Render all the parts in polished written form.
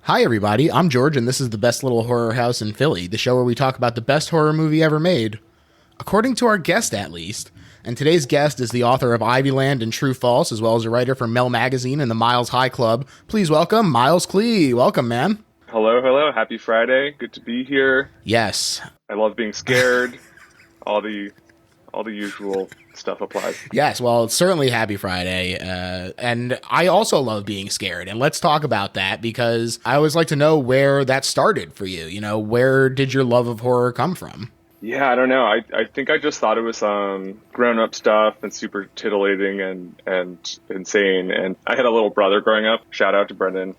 Hi, everybody. I'm George, and this is the best little horror house in Philly, the show where we talk about the best horror movie ever made, according to our guest, at least. And today's guest is the author of Ivyland and True False, as well as a writer for Mel Magazine and the Miles High Club. Please welcome Miles Klee. Welcome, man. Hello, hello. Happy Friday. Good to be here. Yes. I love being scared. All the usual stuff applies. Yes, well, it's certainly Happy Friday. And I also love being scared. And let's talk about that because I always like to know where that started for you. You know, where did your love of horror come from? Yeah, I don't know. I think I just thought it was grown-up stuff and super titillating and insane. And I had a little brother growing up. Shout out to Brendan.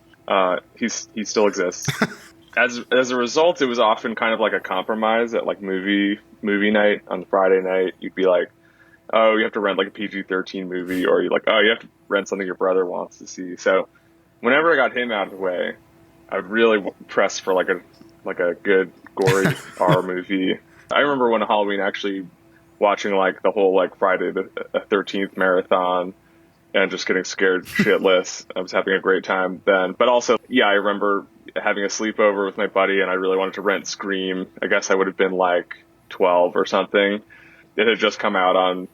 He still exists. As a result, it was often kind of like a compromise at like movie night on Friday night. You'd be like, oh, you have to rent like a PG-13 movie, or you're like, oh, you have to rent something your brother wants to see. So whenever I got him out of the way, I would really press for like a good gory horror movie. I remember one Halloween actually watching like the whole like Friday the 13th marathon and just getting scared shitless. I was having a great time then. But also, yeah, I remember having a sleepover with my buddy and I really wanted to rent Scream. I guess I would have been like 12 or something. It had just come out on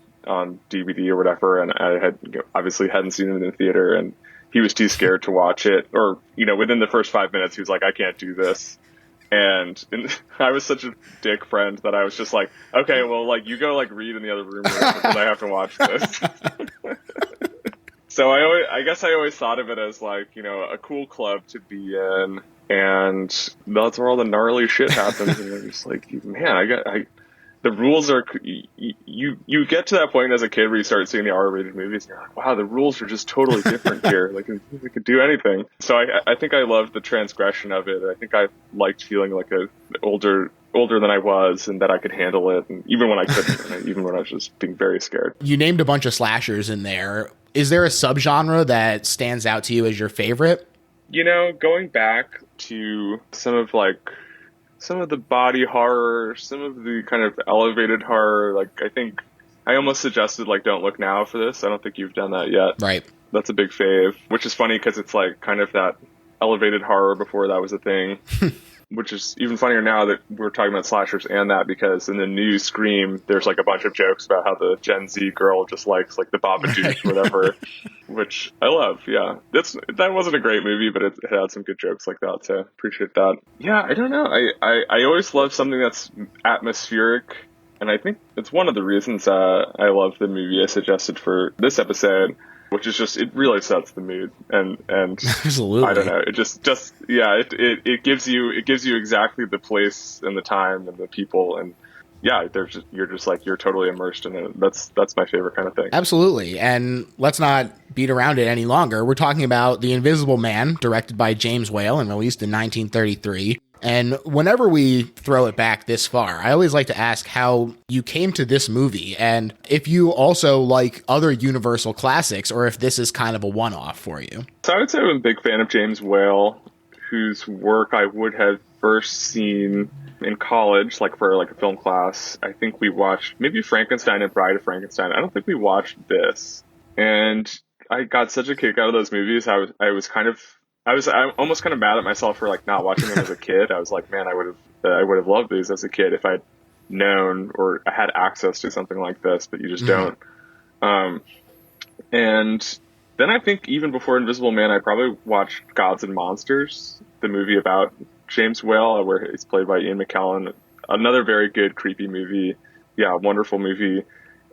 DVD or whatever, and I had obviously hadn't seen it in the theater, and he was too scared to watch it. Or, within the first 5 minutes, he was like, I can't do this. And I was such a dick friend that I was just like, okay, well, like, you go, like, read in the other room because I have to watch this. So I guess I always thought of it as, like, a cool club to be in, and that's where all the gnarly shit happens, and you're just like, man, the rules are, you get to that point as a kid where you start seeing the R-rated movies and you're like, wow, the rules are just totally different here. Like, we could do anything. So I think I loved the transgression of it. I think I liked feeling like older than I was and that I could handle it. And even when I couldn't, even when I was just being very scared. You named a bunch of slashers in there. Is there a subgenre that stands out to you as your favorite? Going back to some of the body horror, some of the kind of elevated horror, like I think I almost suggested like Don't Look Now for this. I don't think you've done that yet. Right. That's a big fave, which is funny because it's like kind of that elevated horror before that was a thing, which is even funnier now that we're talking about slashers and that, because in the new Scream, there's like a bunch of jokes about how the Gen Z girl just likes like the Babadook or whatever, which I love. Yeah, that wasn't a great movie, but it had some good jokes like that, so appreciate that. Yeah, I don't know. I always love something that's atmospheric, and I think it's one of the reasons I love the movie I suggested for this episode, which is just, it really sets the mood, and Absolutely. I don't know, it just yeah, it gives you exactly the place and the time and the people, and yeah, you're just like, you're totally immersed in it. That's my favorite kind of thing. Absolutely. And let's not beat around it any longer. We're talking about The Invisible Man, directed by James Whale and released in 1933. And whenever we throw it back this far, I always like to ask how you came to this movie and if you also like other Universal classics or if this is kind of a one-off for you. So I would say I'm a big fan of James Whale, whose work I would have first seen in college, like for like a film class. I think we watched maybe Frankenstein and Bride of Frankenstein. I don't think we watched this. And I got such a kick out of those movies. I was almost kind of mad at myself for like not watching them as a kid. I was like, man, I would have loved these as a kid if I'd known or had access to something like this, but you just don't. And then I think even before Invisible Man, I probably watched Gods and Monsters, the movie about James Whale, where he's played by Ian McKellen. Another very good, creepy movie. Yeah, wonderful movie.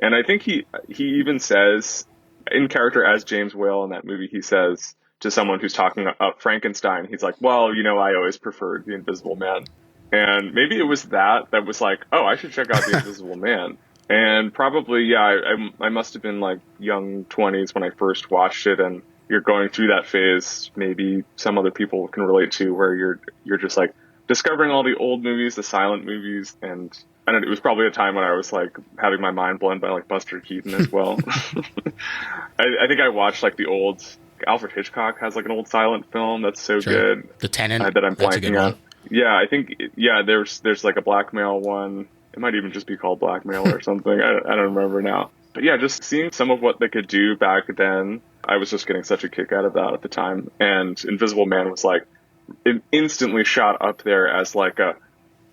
And I think he even says, in character as James Whale in that movie, he says to someone who's talking up Frankenstein, he's like, well, I always preferred The Invisible Man. And maybe it was that was like, oh, I should check out The Invisible Man. And probably, yeah, I must have been like young 20s when I first watched it, and you're going through that phase maybe some other people can relate to, where you're just like discovering all the old movies, the silent movies, and I don't know, it was probably a time when I was like having my mind blown by like Buster Keaton as well. I think I watched like the old Alfred Hitchcock has like an old silent film that's so good. The Tenant, that I'm blanking on. One. Yeah, I think there's like a blackmail one. It might even just be called Blackmail or something. I don't remember now. But yeah, just seeing some of what they could do back then, I was just getting such a kick out of that at the time. And Invisible Man was like, it instantly shot up there as like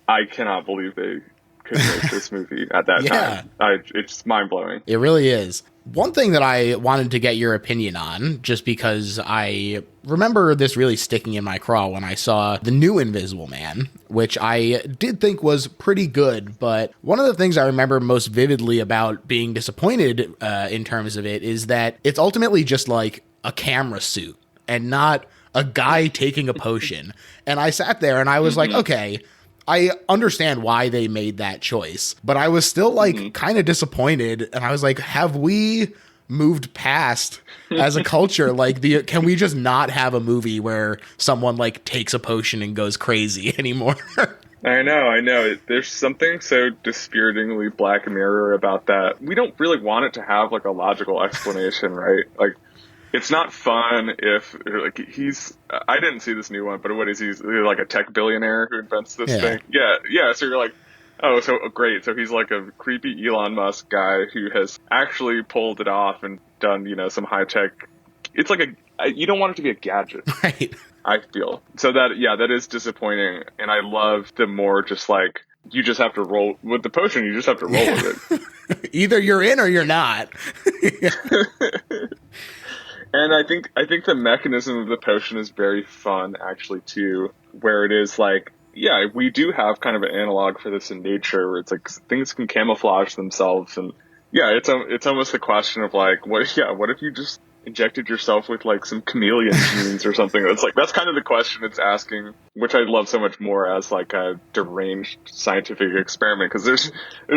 I cannot believe they could make this movie at that time. It's mind blowing. It really is. One thing that I wanted to get your opinion on, just because I remember this really sticking in my craw when I saw the new Invisible Man, which I did think was pretty good. But one of the things I remember most vividly about being disappointed in terms of it is that it's ultimately just like a camera suit and not a guy taking a potion. And I sat there and I was like, okay, I understand why they made that choice, but I was still like kind of disappointed. And I was like, have we moved past as a culture? Like, can we just not have a movie where someone like takes a potion and goes crazy anymore? I know. There's something so dispiritingly Black Mirror about that. We don't really want it to have like a logical explanation, right? Like, it's not fun if like I didn't see this new one, but what is he's like a tech billionaire who invents this thing? Yeah. So you're like, oh, so great. So he's like a creepy Elon Musk guy who has actually pulled it off and done, some high tech. It's like you don't want it to be a gadget, Right? I feel. So that is disappointing. And I love the more just like, you just have to roll with the potion. You just have to roll with it. Either you're in or you're not. And I think the mechanism of the potion is very fun, actually, too, where it is like, yeah, we do have kind of an analog for this in nature, where it's like things can camouflage themselves, and yeah, it's almost a question of like, what if you just injected yourself with like some chameleon genes or something? That's kind of the question it's asking, which I love so much more as like a deranged scientific experiment, because there's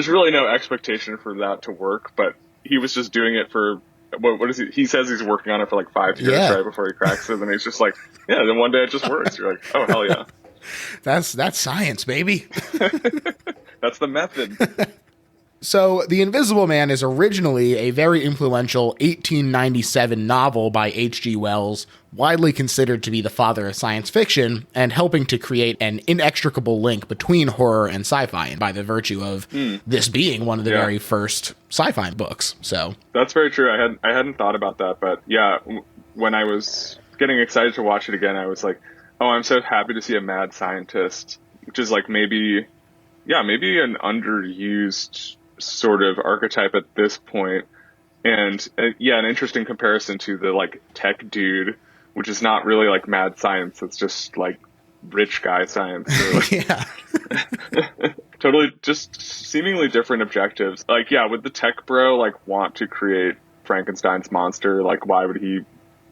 really no expectation for that to work, but he was just doing it for. What is he? He says he's working on it for like 5 years, right, before he cracks it, and he's just like, yeah. Then one day it just works. You're like, oh hell yeah, that's science, baby. That's the method. So, The Invisible Man is originally a very influential 1897 novel by H.G. Wells, widely considered to be the father of science fiction, and helping to create an inextricable link between horror and sci-fi, by the virtue of this being one of the very first sci-fi books. So that's very true. I hadn't thought about that, but yeah, when I was getting excited to watch it again, I was like, oh, I'm so happy to see a mad scientist, which is like maybe an underused sort of archetype at this point. And an interesting comparison to the like tech dude, which is not really like mad science. It's just like rich guy science. Yeah. Totally just seemingly different objectives. Like, yeah, would the tech bro like want to create Frankenstein's monster? Like, why would he?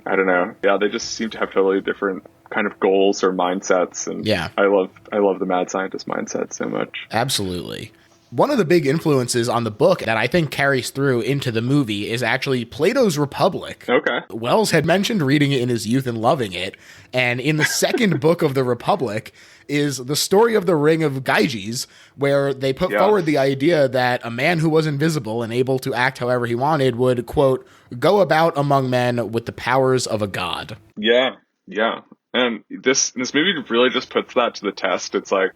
I don't know. Yeah, they just seem to have totally different kind of goals or mindsets. And yeah, I love the mad scientist mindset so much. Absolutely. One of the big influences on the book that I think carries through into the movie is actually Plato's Republic. Okay. Wells had mentioned reading it in his youth and loving it. And in the second book of the Republic is the story of the Ring of Gyges, where they put forward the idea that a man who was invisible and able to act however he wanted would, quote, go about among men with the powers of a god. Yeah. And this movie really just puts that to the test. It's like,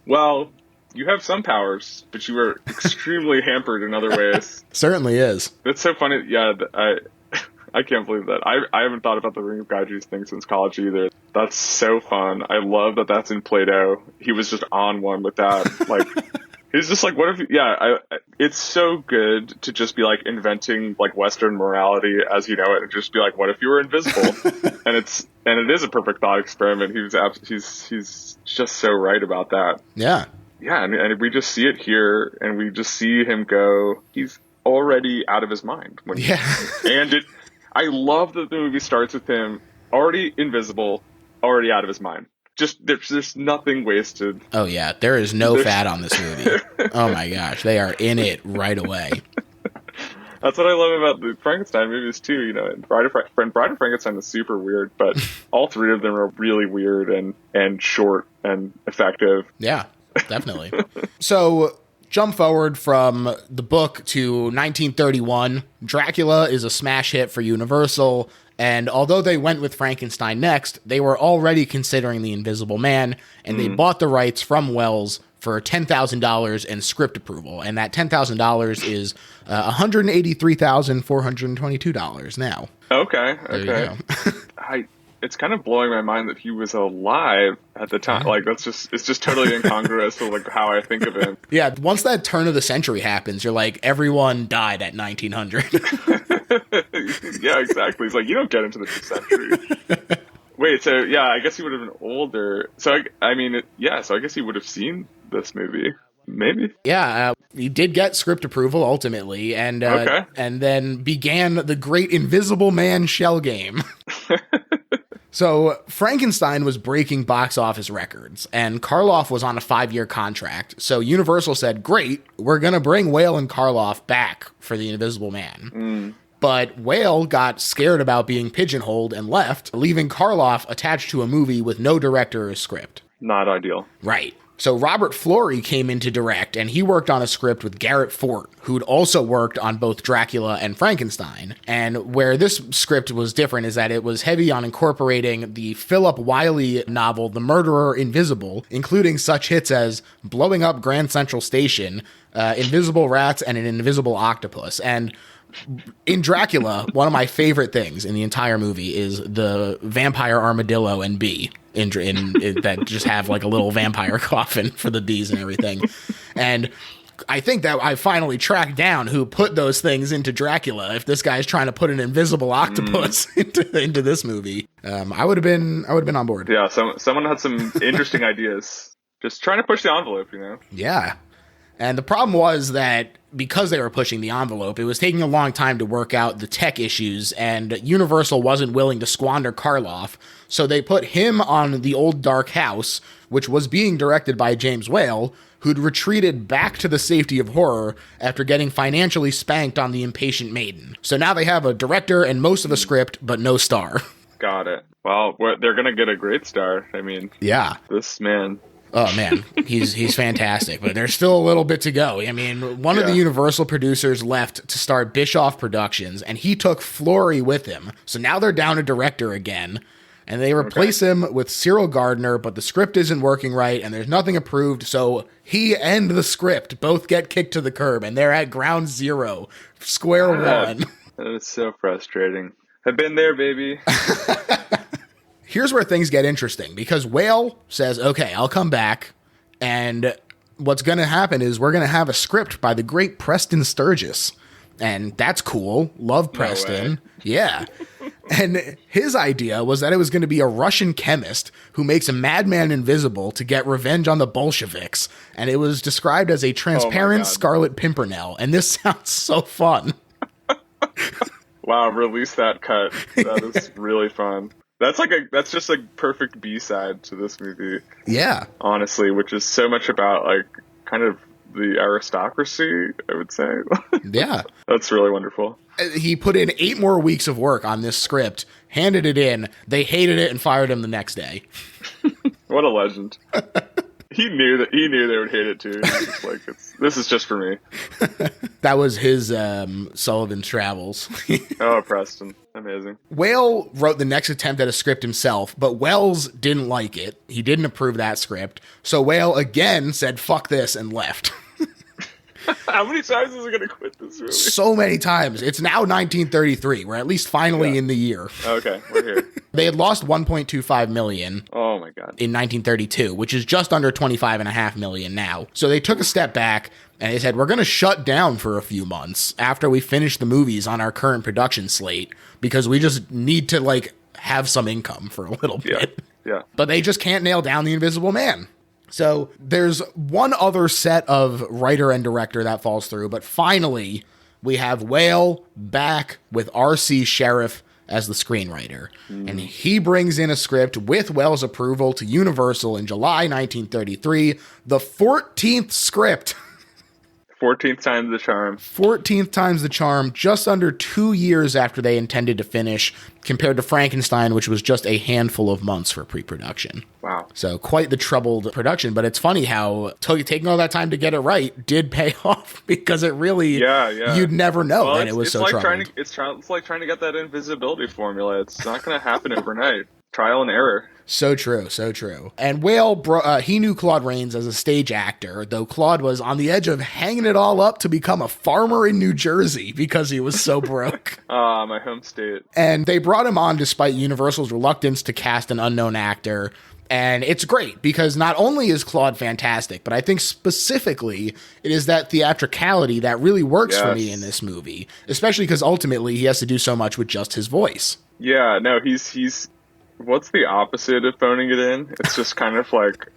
well, you have some powers, but you are extremely hampered in other ways. Certainly is. It's so funny. Yeah, I can't believe that. I haven't thought about the Ring of Gyges thing since college either. That's so fun. I love that that's in Plato. He was just on one with that. Like, he's just like, what if? It's so good to just be like inventing like Western morality as you know it, and just be like, what if you were invisible? and it is a perfect thought experiment. He's just so right about that. Yeah. Yeah, and we just see it here, and we just see him go. He's already out of his mind. I love that the movie starts with him already invisible, already out of his mind. Just there's nothing wasted. Oh yeah, there is no fat on this movie. Oh my gosh, they are in it right away. That's what I love about the Frankenstein movies too. You know, and Bride of Frankenstein is super weird, but all three of them are really weird and short and effective. Yeah. Definitely. So, jump forward from the book to 1931. Dracula is a smash hit for Universal, and although they went with Frankenstein next, they were already considering The Invisible Man, and they bought the rights from Wells for $10,000 and script approval, and that $10,000 is $183,422 now. Okay. There you go. it's kind of blowing my mind that he was alive at the time. Like it's just totally incongruous to like how I think of him. Yeah, once that turn of the century happens, you're like, everyone died at 1900. Yeah, exactly. It's like, you don't get into the century. Wait, so yeah, I guess he would have been older. So I mean, so I guess he would have seen this movie. Maybe. Yeah, he did get script approval ultimately, and and then began the great Invisible Man shell game. So Frankenstein was breaking box office records, and Karloff was on a 5-year contract. So Universal said, great, we're going to bring Whale and Karloff back for the Invisible Man. But Whale got scared about being pigeonholed and left, leaving Karloff attached to a movie with no director or script. Not ideal. Right. So Robert Florey came in to direct, and he worked on a script with Garrett Fort, who'd also worked on both Dracula and Frankenstein. And where this script was different is that it was heavy on incorporating the Philip Wiley novel, The Murderer Invisible, including such hits as Blowing Up Grand Central Station, Invisible Rats, and an Invisible Octopus. And in Dracula, one of my favorite things in the entire movie is the vampire armadillo and bee in that just have like a little vampire coffin for the bees and everything. And I think that I finally tracked down who put those things into Dracula. If this guy's trying to put an invisible octopus into this movie, I would have been on board. Yeah, someone had some interesting ideas. Just trying to push the envelope, you know? Yeah. And the problem was that because they were pushing the envelope, it was taking a long time to work out the tech issues, and Universal wasn't willing to squander Karloff, so they put him on The Old Dark House, which was being directed by James Whale, who'd retreated back to the safety of horror after getting financially spanked on The Impatient Maiden. So now they have a director and most of a script, but no star. Got it. Well, they're going to get a great star. I mean, yeah. This man... Oh, man, he's fantastic, but there's still a little bit to go. I mean, one of the Universal producers left to start Bischoff Productions, and he took Florey with him. So now they're down a director again, and they replace him with Cyril Gardner, but the script isn't working right, and there's nothing approved, so he and the script both get kicked to the curb, and they're at ground zero, square one. That is so frustrating. I've been there, baby. Here's where things get interesting, because Whale says, okay, I'll come back, and what's going to happen is we're going to have a script by the great Preston Sturgis, and that's cool. Love Preston. Yeah. And his idea was that it was going to be a Russian chemist who makes a madman invisible to get revenge on the Bolsheviks, and it was described as a transparent Scarlet Pimpernel, and this sounds so fun. Wow, release that cut. That is really fun. That's just a perfect B-side to this movie. Yeah. Honestly, which is so much about like kind of the aristocracy, I would say. Yeah. That's really wonderful. He put in 8 more weeks of work on this script, handed it in, they hated it and fired him the next day. What a legend. He knew they would hate it too. He was just like, this is just for me. That was his Sullivan's Travels. Oh, Preston. Amazing. Whale wrote the next attempt at a script himself, but Wells didn't like it. He didn't approve that script. So Whale again said, fuck this, and left. How many times is he going to quit this movie? So many times. It's now 1933. We're at least finally in the year. Okay, we're here. They had lost $1.25 million. Oh my God. In 1932, which is just under $25.5 million now. So they took a step back and they said, we're going to shut down for a few months after we finish the movies on our current production slate because we just need to like have some income for a little bit. Yeah. But they just can't nail down the Invisible Man. So there's one other set of writer and director that falls through, but finally we have Whale back with R.C. Sheriff as the screenwriter. And he brings in a script with Whale's approval to Universal in July 1933, the 14th script. 14th time's the charm. 14th time's the charm, just under 2 years after they intended to finish, compared to Frankenstein, which was just a handful of months for pre-production. Wow. So quite the troubled production, but it's funny how taking all that time to get it right did pay off because it really, you'd never know that it was so troubled. It's like trying to get that invisibility formula. It's not going to happen overnight. Trial and error. So true, so true. And Whale, he knew Claude Rains as a stage actor, though Claude was on the edge of hanging it all up to become a farmer in New Jersey because he was so broke. My home state. And they brought him on despite Universal's reluctance to cast an unknown actor. And it's great because not only is Claude fantastic, but I think specifically it is that theatricality that really works for me in this movie, especially because ultimately he has to do so much with just his voice. Yeah, no, he's what's the opposite of phoning it in? It's just kind of like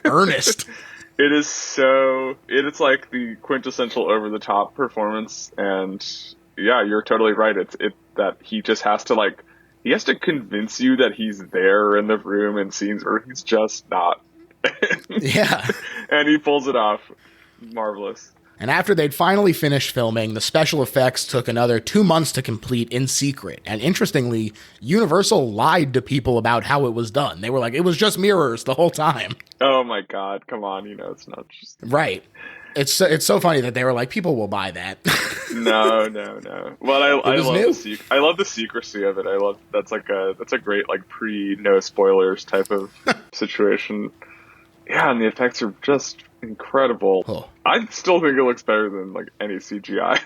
earnest. It's like the quintessential over the top performance, and yeah, you're totally right. It's that he just has to he has to convince you that he's there in the room in scenes where he's just not. Yeah. And he pulls it off. Marvelous. And after they'd finally finished filming, the special effects took another 2 months to complete in secret. And interestingly, Universal lied to people about how it was done. They were like, it was just mirrors the whole time. Oh my God, come on, it's not just... Right. It's so funny that they were like, people will buy that. No. Well, I love the secrecy of it. That's a great pre no spoilers type of situation. Yeah, and the effects are just incredible. Oh. I still think it looks better than any CGI.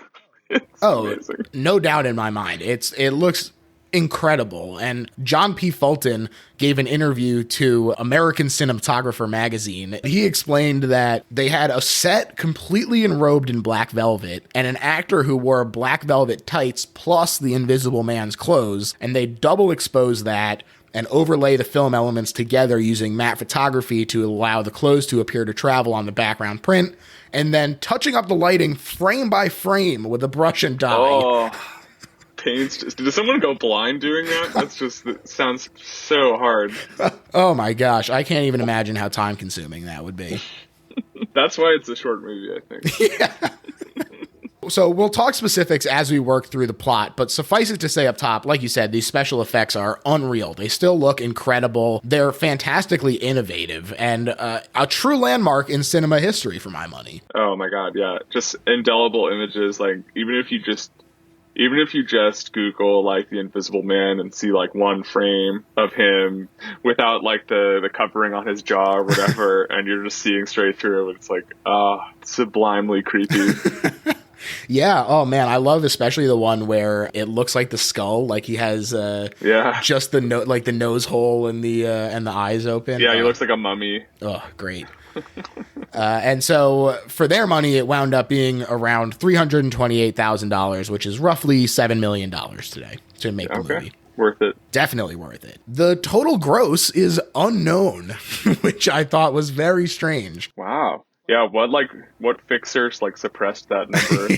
It's amazing. No doubt in my mind. It looks incredible. And John P. Fulton gave an interview to American Cinematographer magazine. He explained that they had a set completely enrobed in black velvet and an actor who wore black velvet tights plus the Invisible Man's clothes, and they double expose that and overlay the film elements together using matte photography to allow the clothes to appear to travel on the background print, and then touching up the lighting frame by frame with a brush and dye. Oh, did someone go blind doing that? That sounds so hard. Oh my gosh, I can't even imagine how time consuming that would be. That's why it's a short movie, I think. Yeah. So we'll talk specifics as we work through the plot, but suffice it to say up top, like you said, these special effects are unreal. They still look incredible. They're fantastically innovative and a true landmark in cinema history for my money. Oh my God, yeah. Just indelible images. Even if you just Google the Invisible Man and see one frame of him without the covering on his jaw or whatever, and you're just seeing straight through, it's sublimely creepy. Yeah. Oh man, I love especially the one where it looks like the skull, he has just the the nose hole and the eyes open. Yeah, he looks like a mummy. Oh, great. And so for their money, it wound up being around $328,000, which is roughly $7 million today to make the movie. Worth it. Definitely worth it. The total gross is unknown, which I thought was very strange. Wow. Yeah, what fixers suppressed that number?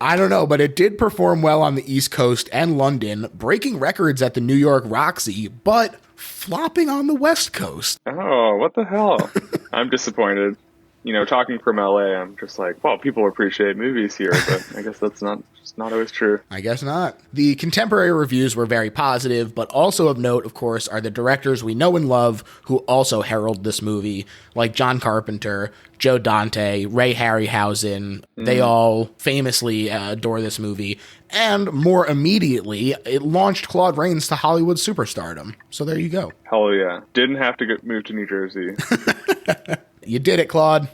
I don't know, but it did perform well on the East Coast and London, breaking records at the New York Roxy, but flopping on the West Coast. Oh, what the hell? I'm disappointed. Talking from LA, I'm just well, people appreciate movies here, but I guess that's not always true. I guess not. The contemporary reviews were very positive, but also of note, of course, are the directors we know and love who also herald this movie, like John Carpenter, Joe Dante, Ray Harryhausen. They all famously adore this movie. And more immediately, it launched Claude Rains to Hollywood superstardom. So there you go. Hell yeah. Didn't have to move to New Jersey. You did it, Claude.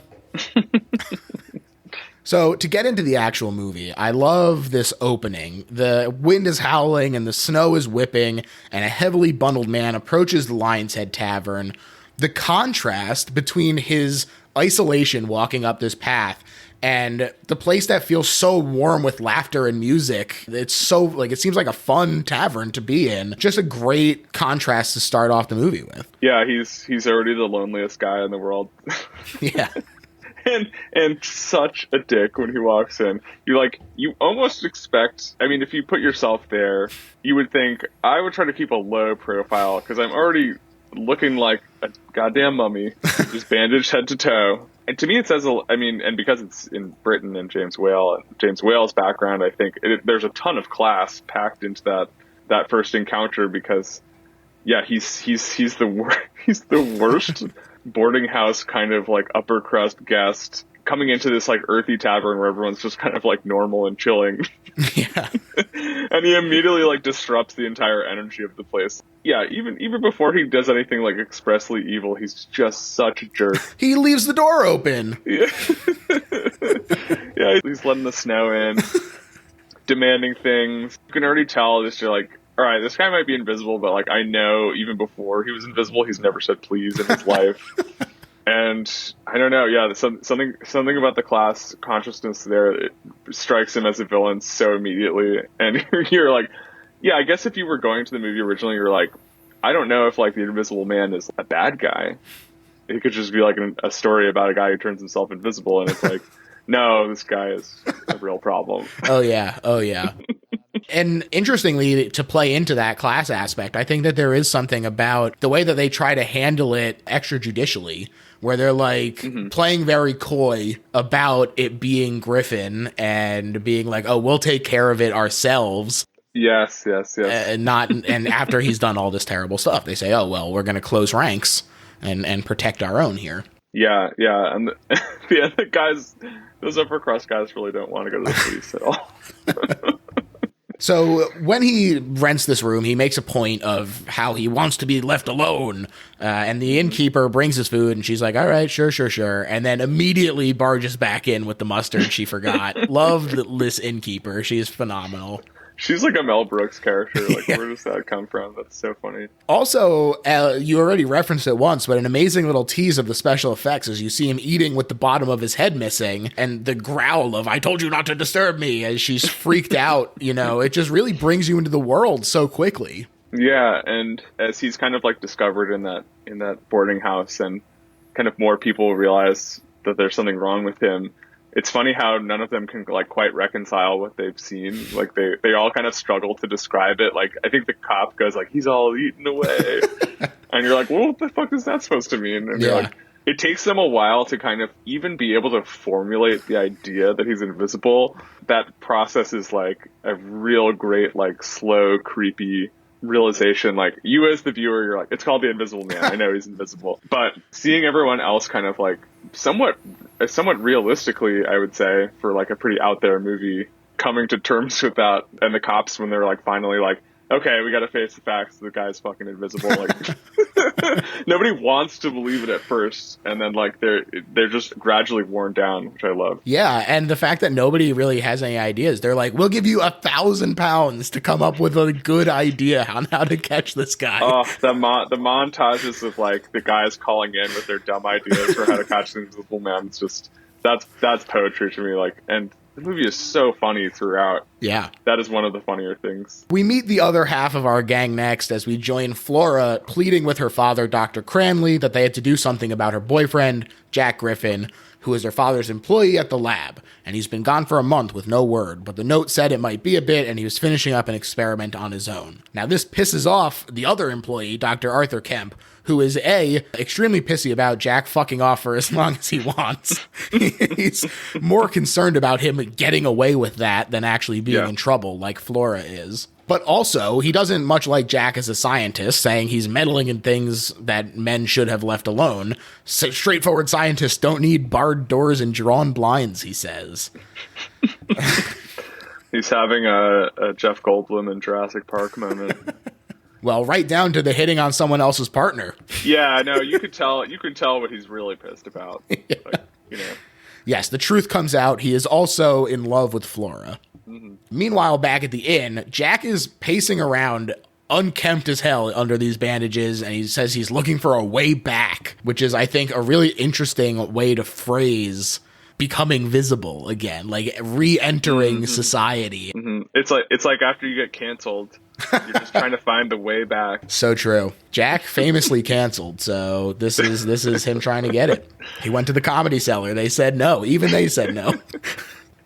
So to get into the actual movie, I love this opening. The wind is howling and the snow is whipping, and a heavily bundled man approaches the Lion's Head Tavern. The contrast between his isolation walking up this path and the place that feels so warm with laughter and music. It's so it seems like a fun tavern to be in. Just a great contrast to start off the movie with. Yeah, he's already the loneliest guy in the world. Yeah. And such a dick when he walks in. You almost expect, if you put yourself there, you would think, I would try to keep a low profile because I'm already looking like a goddamn mummy, just bandaged head to toe. And to me, it says, and because it's in Britain and James Whale's background, I think there's a ton of class packed into that first encounter because, yeah, he's the worst boarding house kind of upper crust guest coming into this like earthy tavern where everyone's just kind of like normal and chilling. Yeah. And he immediately like disrupts the entire energy of the place. Yeah, even before he does anything like expressly evil, he's just such a jerk. He leaves the door open. Yeah, yeah, he's letting the snow in, demanding things. You can already tell this. You're like, all right, this guy might be invisible, but like I know even before he was invisible, he's never said please in his life. And I don't know, yeah, something about the class consciousness there, it strikes him as a villain so immediately. And you're like, yeah, I guess if you were going to the movie originally, you're like, I don't know if like the Invisible Man is a bad guy. It could just be like a story about a guy who turns himself invisible, and it's like, no, this guy is a real problem. Oh yeah. And interestingly, to play into that class aspect, I think that there is something about the way that they try to handle it extrajudicially, where they're like playing very coy about it being Griffin and being like, oh, we'll take care of it ourselves. Yes. And after he's done all this terrible stuff, they say, oh, well, we're going to close ranks and protect our own here. Yeah. And the guys, those upper crust guys really don't want to go to the police at all. So when he rents this room, he makes a point of how he wants to be left alone. And the innkeeper brings his food, and she's like, all right, sure. And then immediately barges back in with the mustard she forgot. Loved this innkeeper. She's phenomenal. She's like a Mel Brooks character. Like, Where does that come from? That's so funny. Also, you already referenced it once, but an amazing little tease of the special effects is you see him eating with the bottom of his head missing, and the growl of, I told you not to disturb me, as she's freaked out, it just really brings you into the world so quickly. Yeah, and as he's kind of like discovered in that boarding house, and kind of more people realize that there's something wrong with him, it's funny how none of them can like quite reconcile what they've seen. Like they all kind of struggle to describe it. Like I think the cop goes like, he's all eaten away. And you're like, well, what the fuck is that supposed to mean? And you're like, it takes them a while to kind of even be able to formulate the idea that he's invisible. That process is like a real great, like slow, creepy realization. Like you as the viewer, you're like, it's called the Invisible Man. I know he's invisible. But seeing everyone else kind of like somewhat realistically, I would say, for like a pretty out there movie, coming to terms with that, and the cops when they're like finally like, okay, we got to face the facts, the guy's fucking invisible. Like nobody wants to believe it at first, and then like they're just gradually worn down, which I love. Yeah, and the fact that nobody really has any ideas. They're like, we'll give you £1,000 to come up with a good idea on how to catch this guy. Oh, the montages of like the guys calling in with their dumb ideas for how to catch the Invisible Man. It's just that's poetry to me. Like, and the movie is so funny throughout. Yeah. That is one of the funnier things. We meet the other half of our gang next as we join Flora pleading with her father, Dr. Cranley, that they had to do something about her boyfriend, Jack Griffin, who is their father's employee at the lab. And he's been gone for a month with no word, but the note said it might be a bit and he was finishing up an experiment on his own. Now this pisses off the other employee, Dr. Arthur Kemp, who is extremely pissy about Jack fucking off for as long as he wants. He's more concerned about him getting away with that than actually being in trouble like Flora is. But also, he doesn't much like Jack as a scientist, saying he's meddling in things that men should have left alone. Straightforward scientists don't need barred doors and drawn blinds, he says. He's having a Jeff Goldblum in Jurassic Park moment. Well, right down to the hitting on someone else's partner. Yeah, no, you could tell what he's really pissed about. Yeah. Like, Yes, the truth comes out. He is also in love with Flora. Mm-hmm. Meanwhile, back at the inn, Jack is pacing around unkempt as hell under these bandages, and he says he's looking for a way back, which is, I think, a really interesting way to phrase becoming visible again, like re-entering society. Mm-hmm. It's like after you get canceled, you're just trying to find the way back. So true. Jack famously canceled, so this is him trying to get it. He went to the Comedy Cellar. They said no. Even they said no.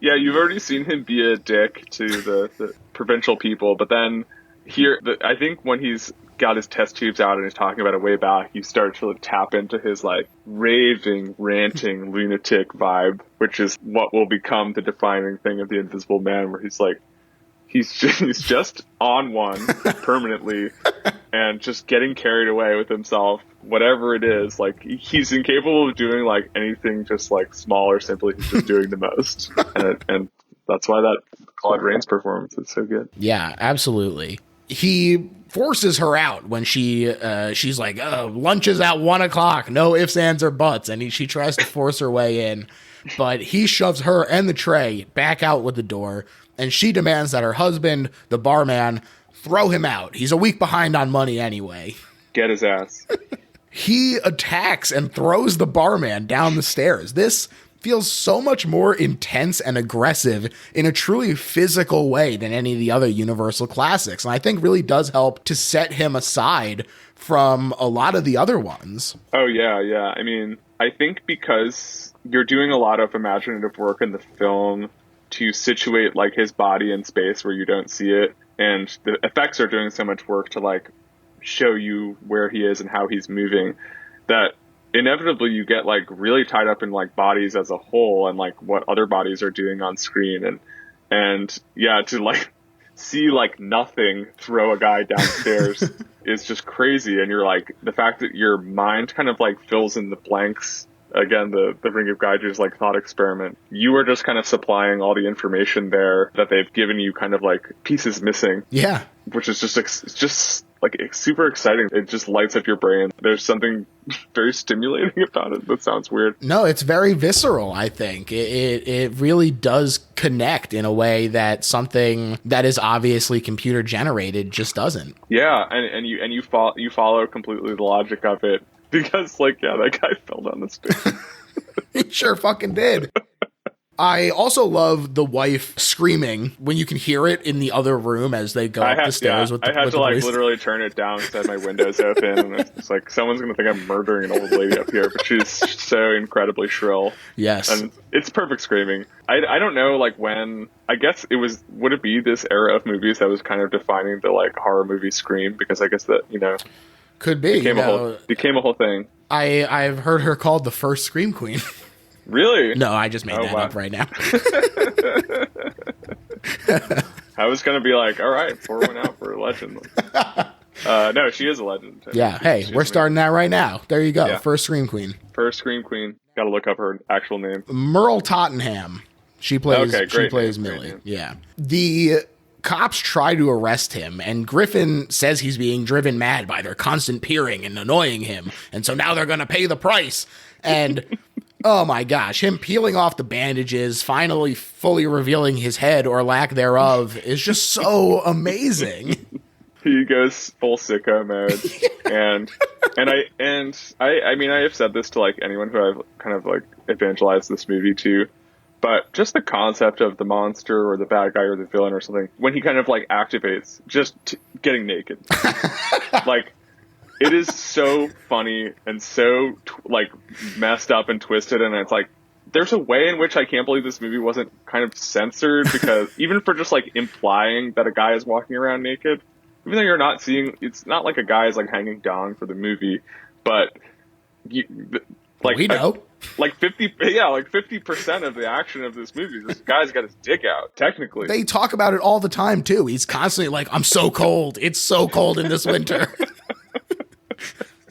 Yeah, you've already seen him be a dick to the provincial people, but then here, I think when he's got his test tubes out and he's talking about a way back, you start to tap into his like raving, ranting, lunatic vibe, which is what will become the defining thing of the Invisible Man, where he's like, he's just on one permanently, and just getting carried away with himself, whatever it is. Like, he's incapable of doing like anything just like small or simply. He's just doing the most. And that's why that Claude Rains performance is so good. Yeah, absolutely. He forces her out when she's like, lunch is at 1:00, no ifs, ands, or buts. And she tries to force her way in, but he shoves her and the tray back out with the door. And she demands that her husband, the barman, throw him out. He's a week behind on money anyway. Get his ass. He attacks and throws the barman down the stairs. This feels so much more intense and aggressive in a truly physical way than any of the other Universal classics. And I think really does help to set him aside from a lot of the other ones. Oh, yeah, yeah. I mean, I think because you're doing a lot of imaginative work in the film to situate like his body in space where you don't see it, and the effects are doing so much work to like show you where he is and how he's moving, that inevitably you get like really tied up in like bodies as a whole and like what other bodies are doing on screen, and yeah, to like see like nothing throw a guy downstairs is just crazy. And you're like, the fact that your mind kind of like fills in the blanks. Again, the Ring of Geiger's like thought experiment. You are just kind of supplying all the information there that they've given you, kind of like pieces missing. Yeah, which is just like super exciting. It just lights up your brain. There's something very stimulating about it. That sounds weird. No, it's very visceral. I think it really does connect in a way that something that is obviously computer generated just doesn't. Yeah, and you follow completely the logic of it. Because, like, yeah, that guy fell down the stairs. He sure fucking did. I also love the wife screaming when you can hear it in the other room as they go up the stairs. I had to like literally turn it down because I had my windows open, and it's like, someone's going to think I'm murdering an old lady up here, but she's so incredibly shrill. Yes. And it's perfect screaming. I don't know, like, when, I guess would it be this era of movies that was kind of defining the, like, horror movie scream? Because I guess that, could be. Became a whole thing. I've heard her called the first Scream Queen. Really? No, I just made that up right now. I was going to be like, all right, pour one out for a legend. No, she is a legend. Yeah, hey, we're starting that right now. There you go. Yeah. First Scream Queen. First Scream Queen. Got to look up her actual name. Merle Tottenham. She plays Millie. Yeah. The cops try to arrest him, and Griffin says he's being driven mad by their constant peering and annoying him, and so now they're going to pay the price. And oh my gosh, him peeling off the bandages, finally fully revealing his head or lack thereof, is just so amazing. He goes full sicko mode. I mean, I have said this to like anyone who I've kind of like evangelized this movie to, but just the concept of the monster or the bad guy or the villain or something, when he kind of like activates, just getting naked. Like, it is so funny and so like messed up and twisted, and it's like, there's a way in which I can't believe this movie wasn't kind of censored, because even for just like implying that a guy is walking around naked, even though you're not seeing, it's not like a guy is like hanging dong for the movie, but like, we know. Like 50% of the action of this movie, this guy's got his dick out, technically. They talk about it all the time, too. He's constantly like, I'm so cold. It's so cold in this winter.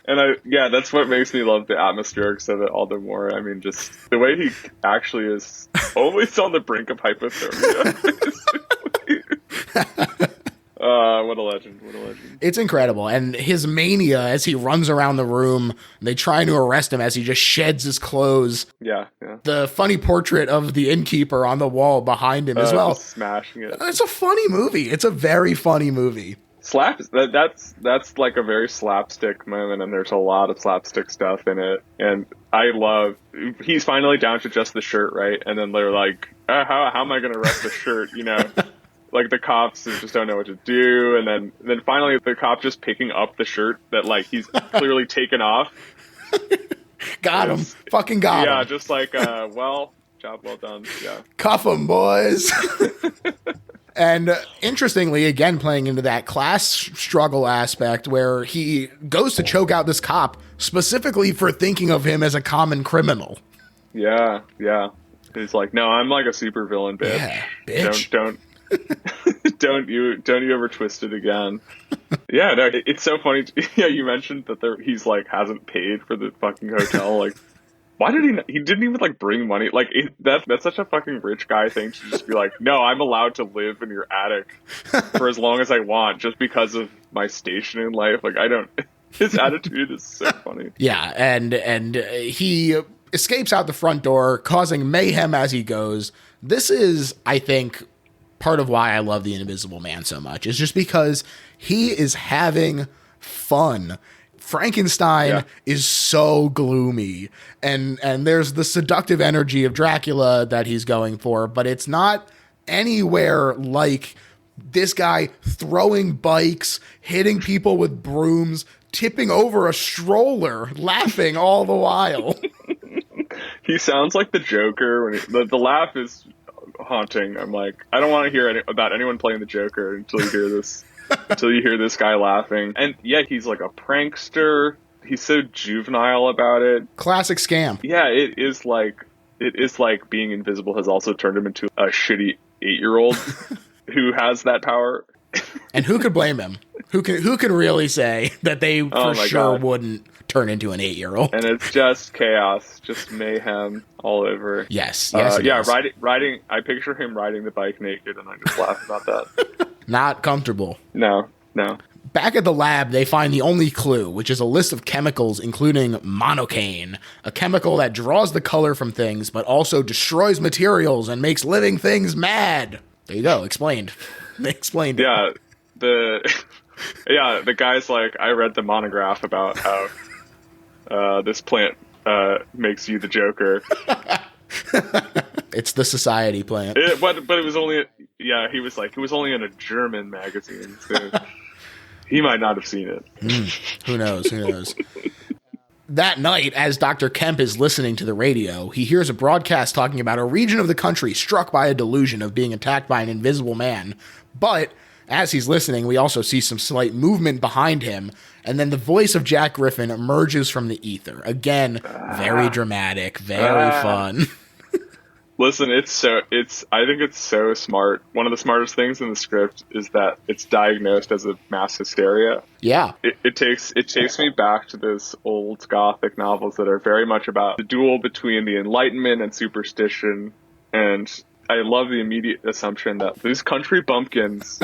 And that's what makes me love the atmospherics of it all the more. I mean, just the way he actually is always on the brink of hypothermia. What a legend. It's incredible. And his mania as he runs around the room, they try to arrest him as he just sheds his clothes. Yeah. The funny portrait of the innkeeper on the wall behind him as well. Smashing it. It's a funny movie. It's a very funny movie. That's like a very slapstick moment, and there's a lot of slapstick stuff in it. And I love, he's finally down to just the shirt, right? And then they're like, how am I going to arrest the shirt, Like, the cops just don't know what to do, and then finally the cop just picking up the shirt that like he's clearly taken off. Got him. Fucking got him. Yeah, just like, well, job well done. Yeah. Cuff him, boys. And interestingly, again, playing into that class struggle aspect where he goes to choke out this cop specifically for thinking of him as a common criminal. Yeah. He's like, no, I'm like a super villain, bitch. Yeah, bitch. Don't you ever twist it again. Yeah, no, it's so funny. Yeah, you mentioned that he's like hasn't paid for the fucking hotel. Like, why did he? He didn't even like bring money. Like that's such a fucking rich guy thing to just be like, no, I'm allowed to live in your attic for as long as I want just because of my station in life. Like, I don't. His attitude is so funny. Yeah, and he escapes out the front door, causing mayhem as he goes. This is, I think, part of why I love the Invisible Man so much, is just because he is having fun. Frankenstein is so gloomy, and there's the seductive energy of Dracula that he's going for, but it's not anywhere like this guy throwing bikes, hitting people with brooms, tipping over a stroller, laughing all the while. He sounds like the Joker. When the laugh is haunting. I'm like, I don't want to hear about anyone playing the Joker until you hear this. Until you hear this guy laughing. And yeah, he's like a prankster. He's so juvenile about it. Classic scam. Yeah, it is like being invisible has also turned him into a shitty 8-year-old who has that power. And who could blame him? Who can really say that they for sure wouldn't turn into an 8-year-old? And it's just chaos, just mayhem all over. Yes, yeah, riding. I picture him riding the bike naked, and I just laugh about that. Not comfortable. No. Back at the lab, they find the only clue, which is a list of chemicals, including monocaine, a chemical that draws the color from things, but also destroys materials and makes living things mad. There you go. Explained. They explained it. The guy's like, I read the monograph about how this plant makes you the Joker. It's the society plant. But it was only, he was like, it was only in a German magazine, so he might not have seen it. Who knows? That night, as Dr. Kemp is listening to the radio, he hears a broadcast talking about a region of the country struck by a delusion of being attacked by an invisible man. But as he's listening, we also see some slight movement behind him, and then the voice of Jack Griffin emerges from the ether. Again, very dramatic, very fun. Listen, I think it's so smart. One of the smartest things in the script is that it's diagnosed as a mass hysteria. Yeah. It takes me back to those old Gothic novels that are very much about the duel between the enlightenment and superstition. And I love the immediate assumption that these country bumpkins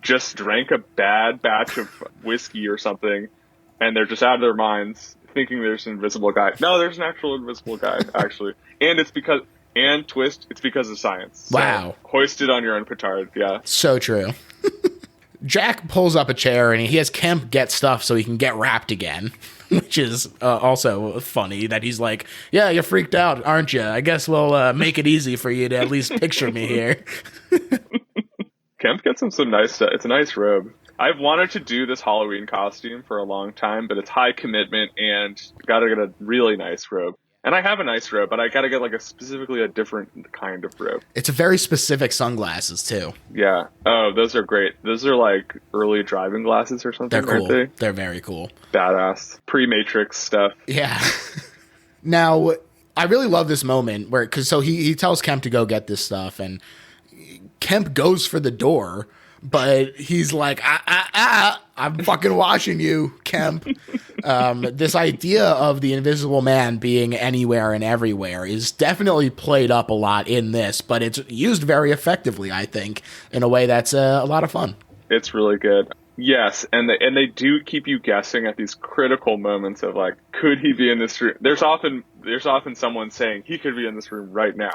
just drank a bad batch of whiskey or something, and they're just out of their minds thinking there's an invisible guy. No, there's an actual invisible guy, actually. And it's because of science. Wow. So, hoist it on your own petard, yeah. So true. Jack pulls up a chair and he has Kemp get stuff so he can get wrapped again, which is also funny that he's like, yeah, you're freaked out, aren't you? I guess we'll make it easy for you to at least picture me here. Kemp gets him some nice stuff. It's a nice robe. I've wanted to do this Halloween costume for a long time, but it's high commitment and gotta get a really nice robe. And I have a nice robe, but I gotta get like specifically a different kind of robe. It's a very specific sunglasses too. Yeah. Oh, those are great. Those are like early driving glasses or something. They're cool. Aren't they? They're very cool. Badass. Pre-Matrix stuff. Yeah. Now, I really love this moment where, so he tells Kemp to go get this stuff, and Kemp goes for the door, but he's like, I'm fucking watching you, Kemp. This idea of the Invisible Man being anywhere and everywhere is definitely played up a lot in this, but it's used very effectively, I think, in a way that's a lot of fun. It's really good. Yes, and they do keep you guessing at these critical moments of like, could he be in this room? There's often someone saying he could be in this room right now,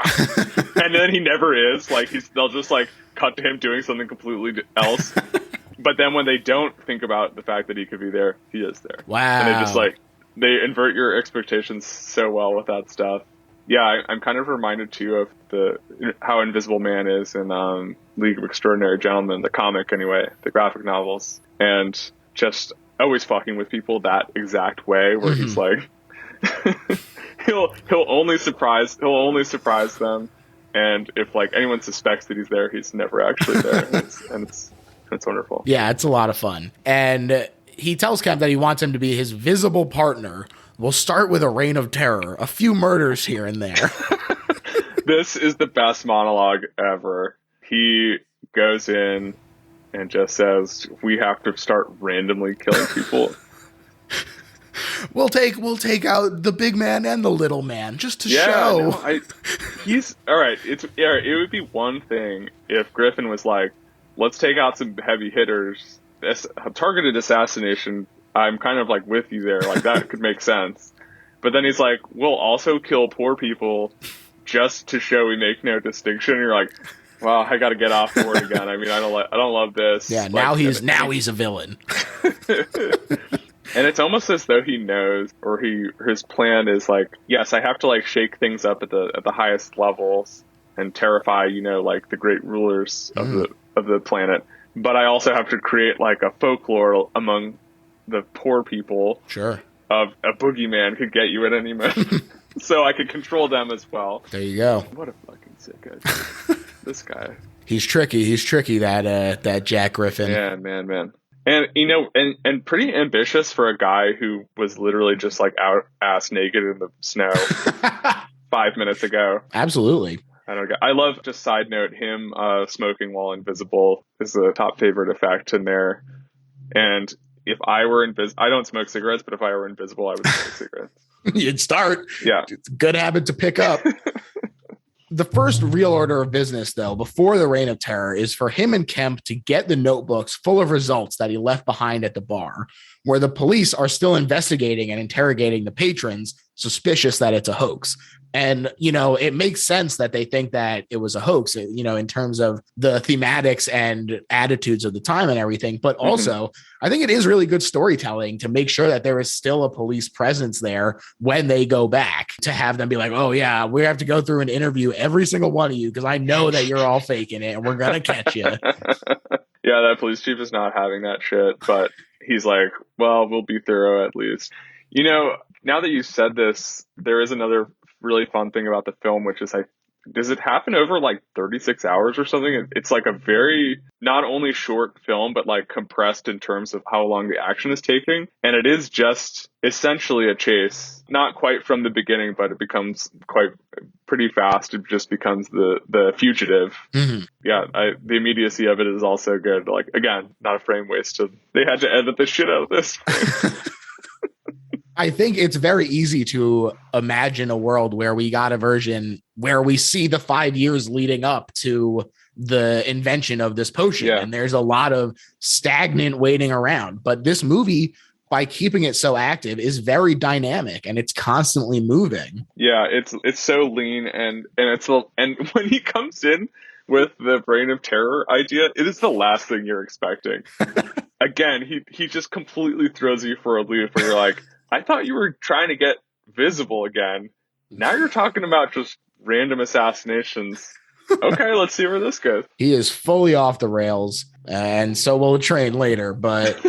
and then he never is. Like they'll just like cut to him doing something completely else. But then when they don't think about the fact that he could be there, he is there. Wow! And they just like they invert your expectations so well with that stuff. Yeah, I'm kind of reminded too of how Invisible Man is in League of Extraordinary Gentlemen, the comic anyway, the graphic novels, and just always fucking with people that exact way, where he's like, he'll only surprise them, and if like anyone suspects that he's there, he's never actually there, and it's wonderful. Yeah, it's a lot of fun, and he tells Kemp that he wants him to be his visible partner. We'll start with a reign of terror, a few murders here and there. This is the best monologue ever. He goes in and just says, we have to start randomly killing people. We'll take out the big man and the little man just to show. No, he's all right. It would be one thing if Griffin was like, let's take out some heavy hitters. This targeted assassination, I'm kind of like with you there. Like that could make sense. But then he's like, we'll also kill poor people just to show we make no distinction. And you're like, wow, I got to get off board again. I mean, I don't love this. Yeah, like, now he's a villain. And it's almost as though he knows, or his plan is like, yes, I have to like shake things up at the highest levels and terrify, like the great rulers of the planet. But I also have to create like a folklore among the poor people. Sure. Of a boogeyman could get you at any moment. So I could control them as well. There you go. What a fucking sicko. This guy. He's tricky, that Jack Griffin. Yeah, man. And, and pretty ambitious for a guy who was literally just like out ass naked in the snow 5 minutes ago. Absolutely. I love, just side note, him smoking while invisible is a top favorite effect in there. And if I were invisible, I don't smoke cigarettes, but if I were invisible, I would smoke cigarettes. You'd start. Yeah. It's a good habit to pick up. The first real order of business, though, before the Reign of Terror, is for him and Kemp to get the notebooks full of results that he left behind at the bar, where the police are still investigating and interrogating the patrons, suspicious that it's a hoax. And, it makes sense that they think that it was a hoax, in terms of the thematics and attitudes of the time and everything. But also, I think it is really good storytelling to make sure that there is still a police presence there when they go back, to have them be like, oh, yeah, we have to go through and interview every single one of you because I know that you're all faking it and we're going to catch you. Yeah, that police chief is not having that shit. But he's like, well, we'll be thorough at least. Now that you said this, there is another really fun thing about the film, which is does it happen over like 36 hours or something? It's like a very not only short film, but like compressed in terms of how long the action is taking. And it is just essentially a chase, not quite from the beginning, but it becomes pretty fast. It just becomes the fugitive. Mm-hmm. Yeah. The immediacy of it is also good. Like, again, not a frame wasted. They had to edit the shit out of this. I think it's very easy to imagine a world where we got a version where we see the 5 years leading up to the invention of this potion. Yeah. And there's a lot of stagnant waiting around. But this movie, by keeping it so active, is very dynamic and it's constantly moving. Yeah, it's so lean and when he comes in with the Reign of Terror idea, it is the last thing you're expecting. Again, he just completely throws you for a loop where you're like, I thought you were trying to get visible again. Now you're talking about just random assassinations. Okay, let's see where this goes. He is fully off the rails, and so will Train later. But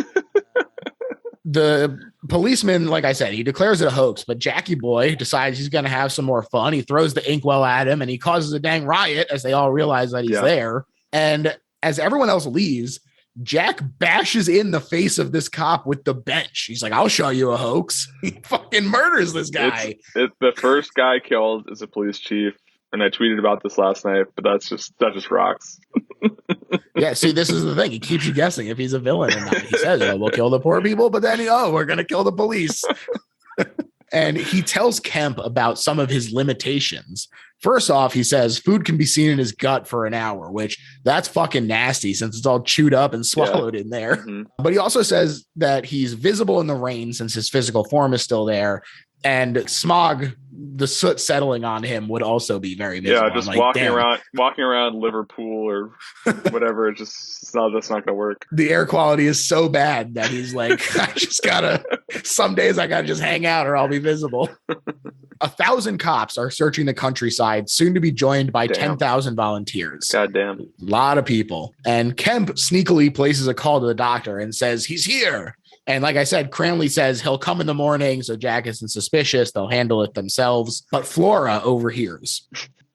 the policeman, like I said, he declares it a hoax, but Jackie Boy decides he's going to have some more fun. He throws the inkwell at him, and he causes a dang riot as they all realize that he's there. And as everyone else leaves, Jack bashes in the face of this cop with the bench. He's like, I'll show you a hoax. He fucking murders this guy. It's the first guy killed is a police chief. And I tweeted about this last night, but that just rocks. Yeah, see, this is the thing. He keeps you guessing if he's a villain or not. He says, we'll kill the poor people, but then, we're going to kill the police. And he tells Kemp about some of his limitations. First off, he says food can be seen in his gut for an hour, which that's fucking nasty since it's all chewed up and swallowed in there. Mm-hmm. But he also says that he's visible in the rain since his physical form is still there. And smog, the soot settling on him, would also be very visible. Yeah, just walking around Liverpool or whatever. That's not going to work. The air quality is so bad that he's like, some days I gotta just hang out or I'll be visible. 1,000 cops are searching the countryside, soon to be joined by 10,000 volunteers. Goddamn. A lot of people. And Kemp sneakily places a call to the doctor and says, he's here. And like I said, Cranley says he'll come in the morning, so Jack isn't suspicious. They'll handle it themselves. But Flora overhears.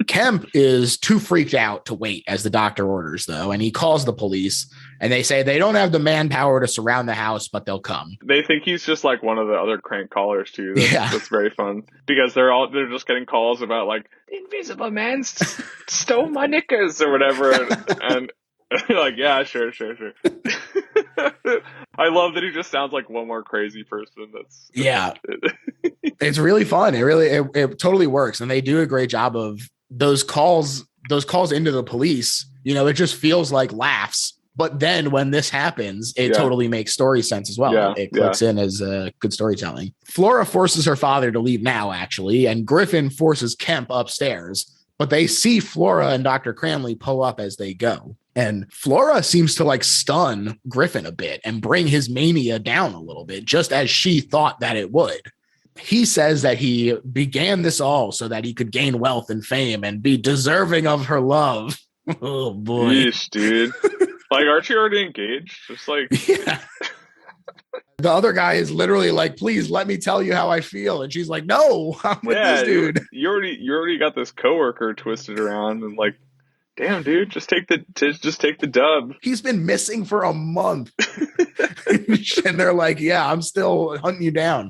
Kemp is too freaked out to wait, as the doctor orders, though, and he calls the police, and they say they don't have the manpower to surround the house, but they'll come. They think he's just like one of the other crank callers, too. That's very fun. Because they're just getting calls about, like, the invisible man stole my knickers or whatever. and You're like, yeah, sure. I love that he just sounds like one more crazy person. Yeah. It's really fun. It totally works. And they do a great job of those calls into the police. It just feels like laughs. But then when this happens, it totally makes story sense as well. Yeah, it clicks in as good storytelling. Flora forces her father to leave now, actually, and Griffin forces Kemp upstairs. But they see Flora and Dr. Cranley pull up as they go. And Flora seems to like stun Griffin a bit and bring his mania down a little bit, just as she thought that it would. He says that he began this all so that he could gain wealth and fame and be deserving of her love. Oh, boy. Yeesh, dude. Like, aren't you already engaged? Just like... Yeah. The other guy is literally like, please let me tell you how I feel. And she's like, no, I'm with this dude. You already got this coworker twisted around and like, damn, dude, just take the dub. He's been missing for a month. And they're like, yeah, I'm still hunting you down.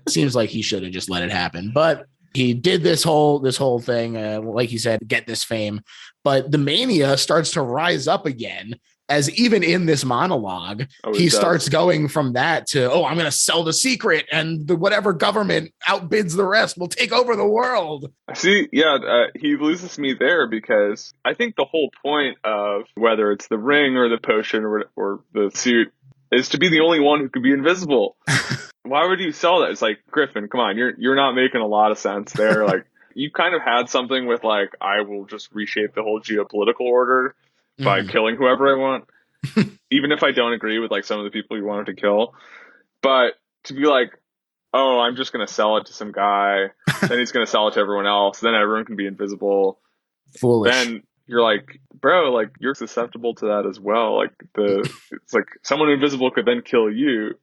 Seems like he should have just let it happen. But he did this whole thing, like he said, get this fame. But the mania starts to rise up again, as even in this monologue, he starts going from that to, I'm going to sell the secret, and whatever government outbids the rest will take over the world. See, he loses me there, because I think the whole point of whether it's the ring or the potion or the suit is to be the only one who can be invisible. Why would you sell that? It's like, Griffin, come on, you're not making a lot of sense there. Like, you kind of had something with like, I will just reshape the whole geopolitical order by killing whoever I want, even if I don't agree with like some of the people you wanted to kill. But to be like, I'm just going to sell it to some guy, then he's going to sell it to everyone else, then everyone can be invisible. Foolish. Then you're like, bro, like, you're susceptible to that as well. Like, it's like someone invisible could then kill you.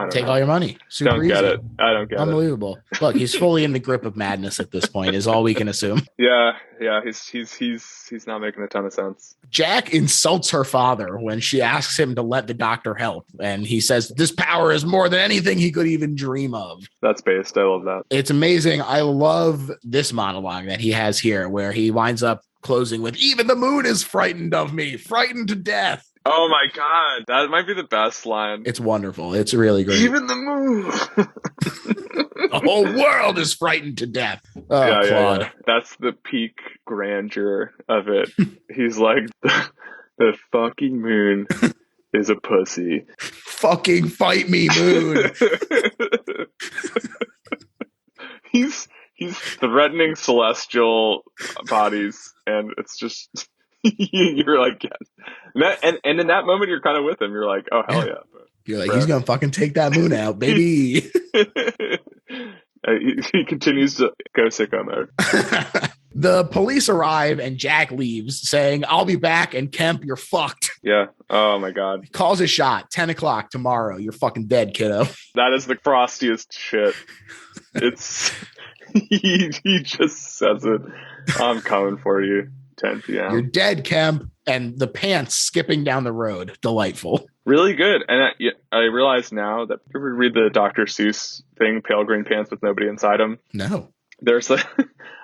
Take all your money. Super don't get easy. it. I don't get Unbelievable. Look, he's fully in the grip of madness at this point, is all we can assume. Yeah. He's not making a ton of sense. Jack insults her father when she asks him to let the doctor help. And he says this power is more than anything he could even dream of. That's based. I love that. It's amazing. I love this monologue that he has here, where he winds up closing with, even the moon is frightened of me, frightened to death. Oh my God, that might be the best line. It's wonderful. It's really great. Even the moon. The whole world is frightened to death. Oh, Claude. Yeah. That's the peak grandeur of it. He's like, the fucking moon is a pussy. Fucking fight me, moon. He's threatening celestial bodies, and it's just... You're like, yes. And in that moment, you're kind of with him. You're like, oh, hell yeah. But, you're like, he's going to fucking take that moon out, baby. He continues to go sicko mode. The police arrive and Jack leaves saying, I'll be back, and Kemp, you're fucked. Yeah. Oh my God. He calls his shot. 10 o'clock tomorrow. You're fucking dead, kiddo. That is the frostiest shit. It's he just says it. I'm coming for you. 10 p.m. You're dead, Kemp. And the pants skipping down the road. Delightful. Really good. And I realize now that, you ever read the Dr. Seuss thing, Pale Green Pants with Nobody Inside Them? No. There's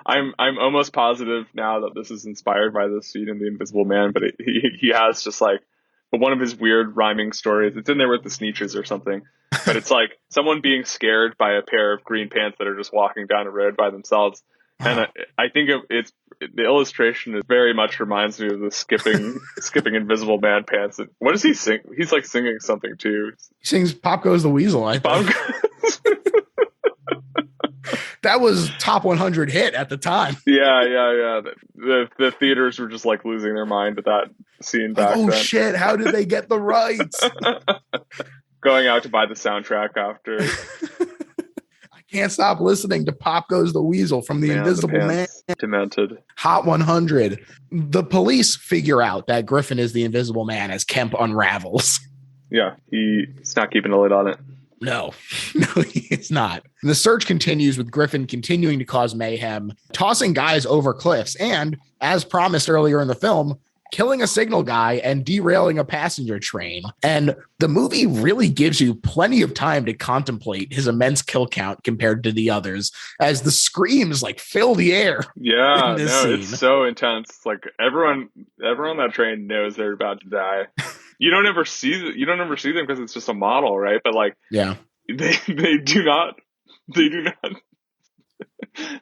I'm almost positive now that this is inspired by this scene in The Invisible Man, but he has just like one of his weird rhyming stories. It's in there with the Sneetches or something. But it's like someone being scared by a pair of green pants that are just walking down a road by themselves. And I think it's the illustration is very much reminds me of the skipping Invisible Man pants. What does he sing? He's like singing something too. He sings "Pop Goes the Weasel." I think that was top 100 hit at the time. Yeah. The theaters were just like losing their mind at that scene back then. Oh shit! How did they get the rights? Going out to buy the soundtrack after. Can't stop listening to Pop Goes the Weasel from the Invisible Man. Demented. Hot 100. The police figure out that Griffin is the Invisible Man as Kemp unravels. Yeah, he's not keeping a lid on it. No, he's not. The search continues with Griffin continuing to cause mayhem, tossing guys over cliffs, and, as promised earlier in the film, killing a signal guy and derailing a passenger train. And the movie really gives you plenty of time to contemplate his immense kill count compared to the others, as the screams like fill the air. Yeah, In this no, scene. it's so intense. Like everyone on that train knows they're about to die. You don't ever see them because it's just a model, right? But like, Yeah. they do not they do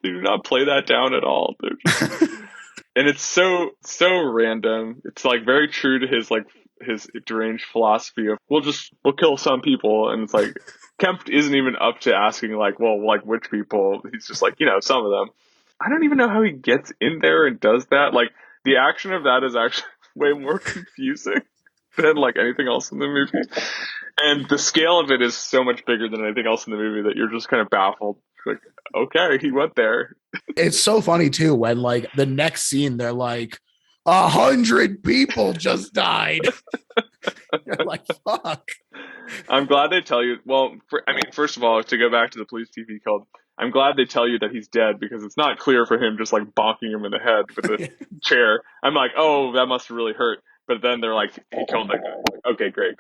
not play that down at all. They're just, and it's so random. It's like very true to his deranged philosophy of we'll kill some people, and it's like Kemp isn't even up to asking like which people. He's just like, some of them. I don't even know how he gets in there and does that. Like the action of that is actually way more confusing than like anything else in the movie. And the scale of it is so much bigger than anything else in the movie that you're just kind of baffled. Like, okay, he went there. It's so funny too when like the next scene they're like 100 people just died. You're like, fuck. I'm glad they tell you. Well, first of all, to go back to the police TV called, I'm glad they tell you that he's dead, because it's not clear for him just like bonking him in the head with a chair. I'm like, oh, that must have really hurt. But then they're like, he killed that guy. Okay, great.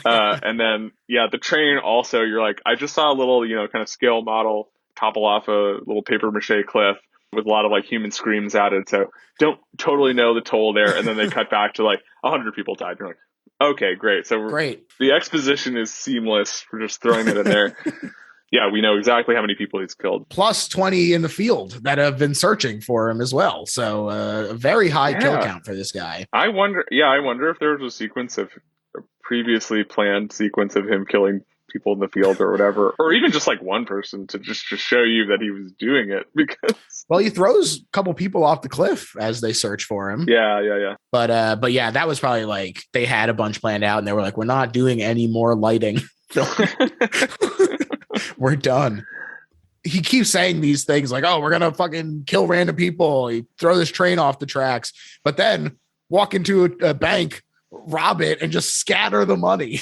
And then, the train also, you're like, I just saw a little, kind of scale model topple off a little paper mache cliff with a lot of like human screams added. So don't totally know the toll there. And then they cut back to like 100 people died. You're like, okay, great. So great. The exposition is seamless. We're just throwing it in there. Yeah, we know exactly how many people he's killed. Plus 20 in the field that have been searching for him as well. So a very high kill count for this guy. I wonder if there was a previously planned sequence of him killing people in the field or whatever, or even just like one person to just show you that he was doing it. Because he throws a couple people off the cliff as they search for him. Yeah. But yeah, that was probably like they had a bunch planned out and they were like, we're not doing any more lighting. We're done. He keeps saying these things like, oh, we're going to fucking kill random people. He throw this train off the tracks, but then walk into a bank, rob it, and just scatter the money.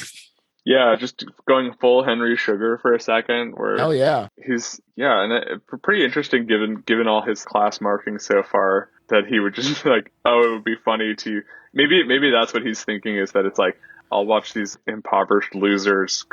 Yeah, just going full Henry Sugar for a second. Where hell yeah. And pretty interesting given all his class marking so far, that he would just be like, oh, it would be funny to maybe that's what he's thinking, is that it's like, I'll watch these impoverished losers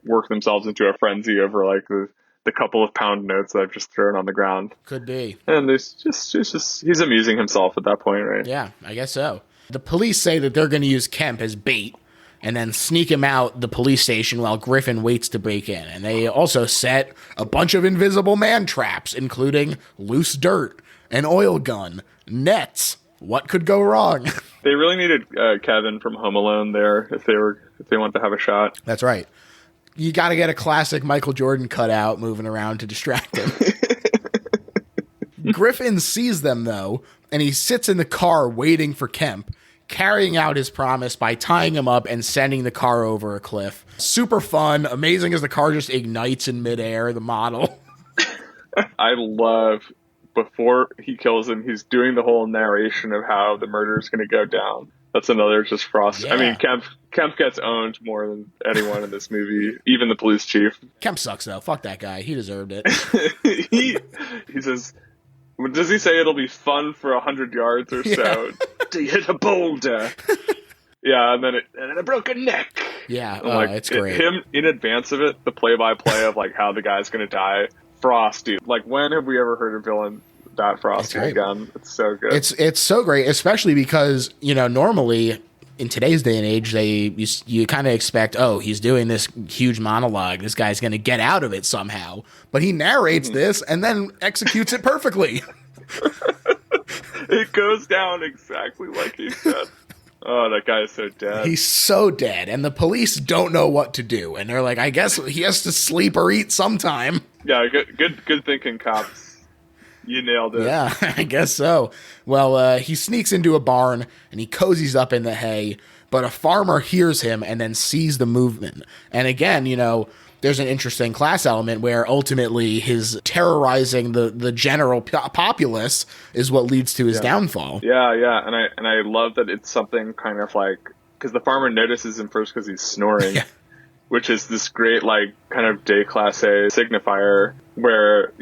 work themselves into a frenzy over like the couple of pound notes that I've just thrown on the ground. Could be. And there's just he's amusing himself at that point, right? Yeah, I guess so. The police say that they're going to use Kemp as bait and then sneak him out the police station while Griffin waits to break in. And they also set a bunch of invisible man traps, including loose dirt, an oil gun, nets. What could go wrong? They really needed Kevin from Home Alone there if they want to have a shot. That's right. You got to get a classic Michael Jordan cutout moving around to distract him. Griffin sees them, though, and he sits in the car waiting for Kemp, carrying out his promise by tying him up and sending the car over a cliff. Super fun, amazing as the car just ignites in midair, the model. I love, before he kills him, he's doing the whole narration of how the murder is going to go down. That's another just frost. Yeah. I mean, Kemp gets owned more than anyone in this movie, even the police chief. Kemp sucks, though. Fuck that guy. He deserved it. He says, does he say it'll be fun for 100 yards or so to hit a boulder? Yeah, and then a broken neck. Yeah, like, it's great. Him in advance of it, the play-by-play of like how the guy's going to die. Frost, dude. Like, when have we ever heard a villain that frosty again? It's so good. It's so great, especially because, normally in today's day and age, you kind of expect, oh, he's doing this huge monologue, this guy's going to get out of it somehow, but he narrates this and then executes it perfectly. It goes down exactly like he said. Oh, that guy is so dead. He's so dead, and the police don't know what to do, and they're like, I guess he has to sleep or eat sometime. Yeah, good thinking, cops. You nailed it. Yeah, I guess so. Well, he sneaks into a barn, and he cozies up in the hay, but a farmer hears him and then sees the movement. And again, there's an interesting class element where ultimately his terrorizing the general populace is what leads to his downfall. Yeah, and I love that it's something kind of like, because the farmer notices him first because he's snoring, which is this great like kind of déclassé signifier where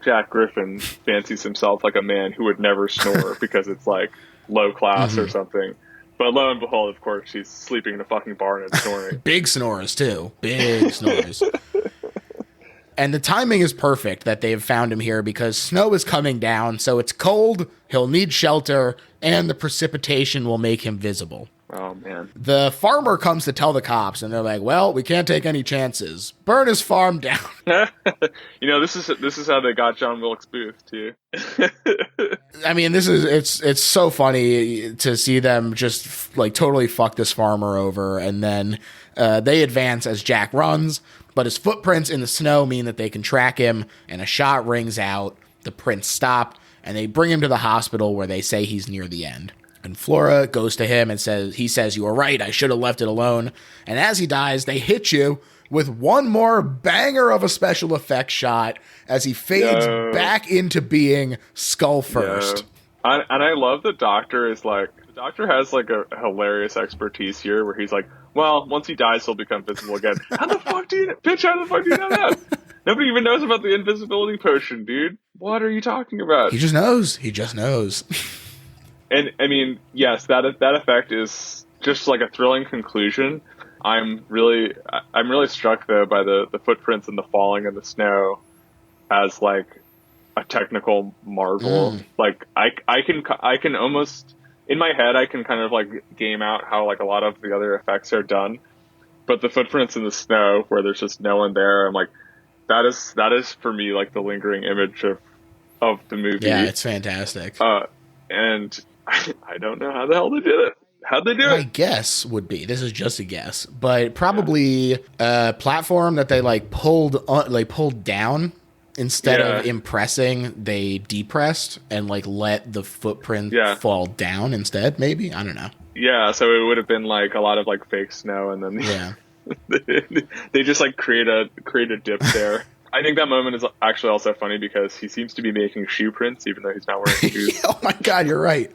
Jack Griffin fancies himself like a man who would never snore because it's like low class or something. But lo and behold, of course, she's sleeping in a fucking barn and snoring. Big snores, too. Big snores. And the timing is perfect that they've found him here because snow is coming down, so it's cold, he'll need shelter, and the precipitation will make him visible. Oh, man. The farmer comes to tell the cops, and they're like, well, we can't take any chances. Burn his farm down. This is how they got John Wilkes Booth, too. I mean, it's so funny to see them just, like, totally fuck this farmer over, and then they advance as Jack runs, but his footprints in the snow mean that they can track him, and a shot rings out, the prints stop, and they bring him to the hospital where they say he's near the end. And Flora goes to him and says, you were right, I should have left it alone. And as he dies, they hit you with one more banger of a special effects shot as he fades back into being skull first. And I love the doctor is like, the doctor has like a hilarious expertise here where he's like, well, once he dies, he'll become visible again. How the fuck do you know that? Nobody even knows about the invisibility potion, dude. What are you talking about? He just knows. And I mean, yes, that effect is just like a thrilling conclusion. I'm really struck though by the footprints and the falling in the snow as like a technical marvel. Like I can almost in my head I can kind of like game out how like a lot of the other effects are done, but the footprints in the snow where there's just no one there, I'm like that is for me like the lingering image of the movie. Yeah, it's fantastic. And I don't know how the hell they did it. How'd they do it? My guess would be, this is just a guess, but probably a platform that they like pulled down instead of impressing, they depressed and like let the footprint fall down instead. Maybe, I don't know. Yeah, so it would have been like a lot of like fake snow, and then they just like create a dip there. I think that moment is actually also funny because he seems to be making shoe prints even though he's not wearing shoes. Oh my god, you're right.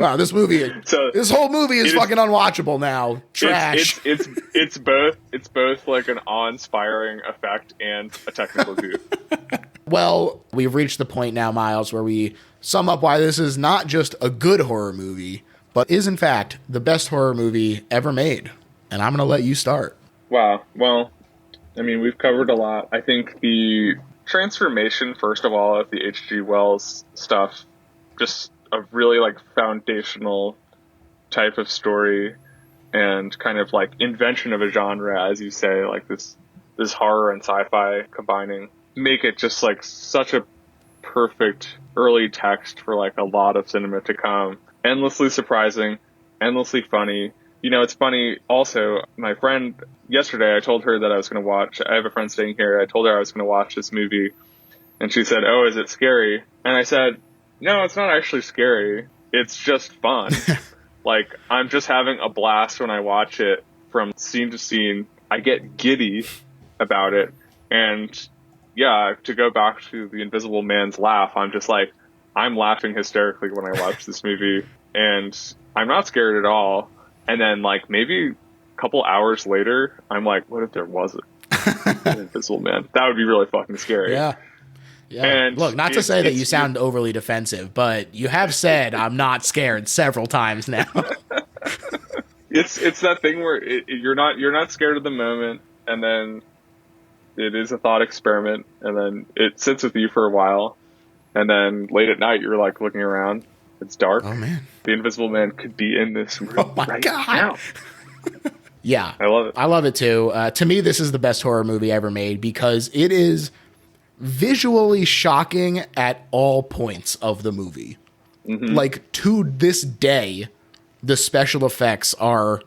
Wow, this whole movie is fucking unwatchable now. Trash. It's both like an awe-inspiring effect and a technical goof. Well, we've reached the point now, Miles, where we sum up why this is not just a good horror movie, but is in fact the best horror movie ever made. And I'm going to let you start. Wow. Well, I mean, we've covered a lot. I think the transformation, first of all, of the H.G. Wells stuff, just a really like foundational type of story and kind of like invention of a genre, as you say, like this horror and sci-fi combining, make it just like such a perfect early text for like a lot of cinema to come. Endlessly surprising, endlessly funny. You know, it's funny also, my friend, yesterday I told her that I was going to watch, I have a friend staying here, I told her I was going to watch this movie, and she said, oh, is it scary? And I said, no, it's not actually scary, it's just fun. Like, I'm just having a blast when I watch it from scene to scene. I get giddy about it, and yeah, to go back to the Invisible Man's laugh, I'm just like, I'm laughing hysterically when I watch this movie, and I'm not scared at all. And then, like, maybe a couple hours later, I'm like, what if there wasn't an Invisible Man? That would be really fucking scary. Yeah. And look, not to say that you sound overly defensive, but you have said I'm not scared several times now. It's that thing where you're not scared of the moment, and then it is a thought experiment, and then it sits with you for a while, and then late at night you're like looking around. It's dark. Oh man, the Invisible Man could be in this room. Oh my god! Now. Yeah, I love it. I love it too. To me, this is the best horror movie ever made because it is visually shocking at all points of the movie. Mm-hmm. Like, to this day, the special effects are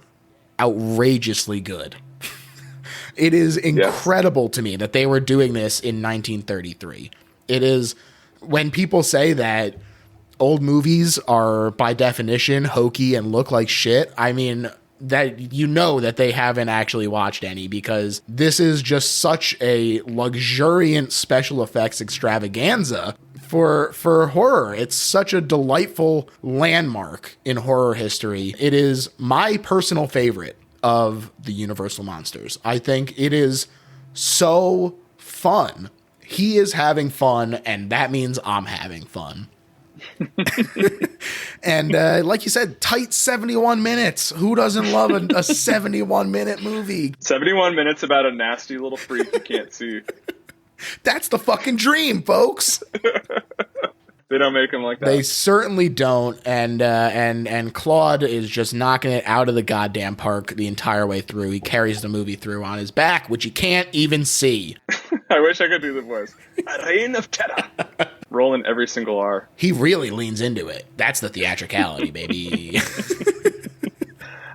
outrageously good. It is incredible to me that they were doing this in 1933. It is, when people say that old movies are by definition hokey and look like shit, I mean, that you know that they haven't actually watched any, because this is just such a luxuriant special effects extravaganza for horror. It's such a delightful landmark in horror history. It is my personal favorite of the Universal monsters. I think it is so fun. He is having fun, and that means I'm having fun. And like you said, tight 71 minutes. Who doesn't love a 71-minute movie? 71 minutes about a nasty little freak you can't see. That's the fucking dream, folks. They don't make them like that. They certainly don't. And Claude is just knocking it out of the goddamn park the entire way through. He carries the movie through on his back, which you can't even see. I wish I could do the voice. A reign of terror. Rolling every single R. He really leans into it. That's the theatricality, baby.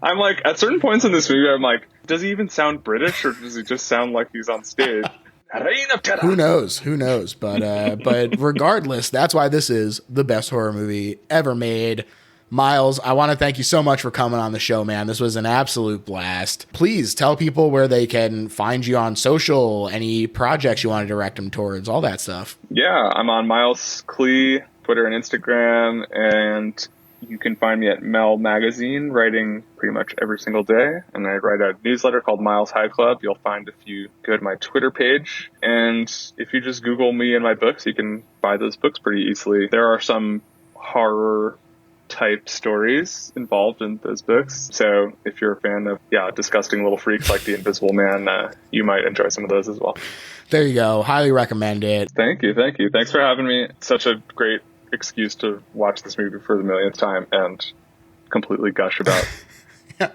I'm like, at certain points in this movie, I'm like, does he even sound British, or does he just sound like he's on stage? A reign of terror. Who knows? But regardless, that's why this is the best horror movie ever made. Miles, I want to thank you so much for coming on the show, man. This was an absolute blast. Please tell people where they can find you on social, any projects you want to direct them towards, all that stuff. Yeah, I'm on Miles Klee, Twitter and Instagram, and you can find me at Mel Magazine, writing pretty much every single day. And I write a newsletter called Miles High Club. You'll find if you go to my Twitter page. And if you just Google me and my books, you can buy those books pretty easily. There are some horror type stories involved in those books. So if you're a fan of, disgusting little freaks like the Invisible Man, you might enjoy some of those as well. There you go. Highly recommend it. Thank you. Thanks for having me. It's such a great excuse to watch this movie for the millionth time and completely gush about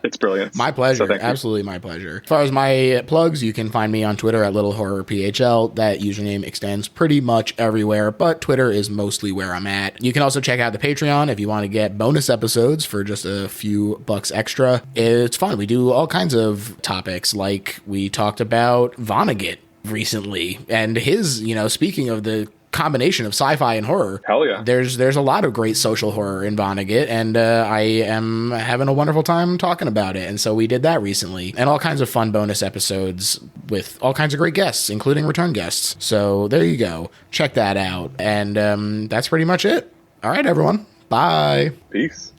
its brilliance. My pleasure. So Absolutely my pleasure. As far as my plugs, you can find me on Twitter at LittleHorrorPHL. That username extends pretty much everywhere, but Twitter is mostly where I'm at. You can also check out the Patreon if you want to get bonus episodes for just a few bucks extra. It's fun. We do all kinds of topics, like we talked about Vonnegut recently, and his, speaking of the combination of sci-fi and horror. Hell yeah. There's a lot of great social horror in Vonnegut, and I am having a wonderful time talking about it. And so we did that recently, and all kinds of fun bonus episodes with all kinds of great guests, including return guests. So there you go. Check that out. And that's pretty much it. All right, everyone. Bye. Peace.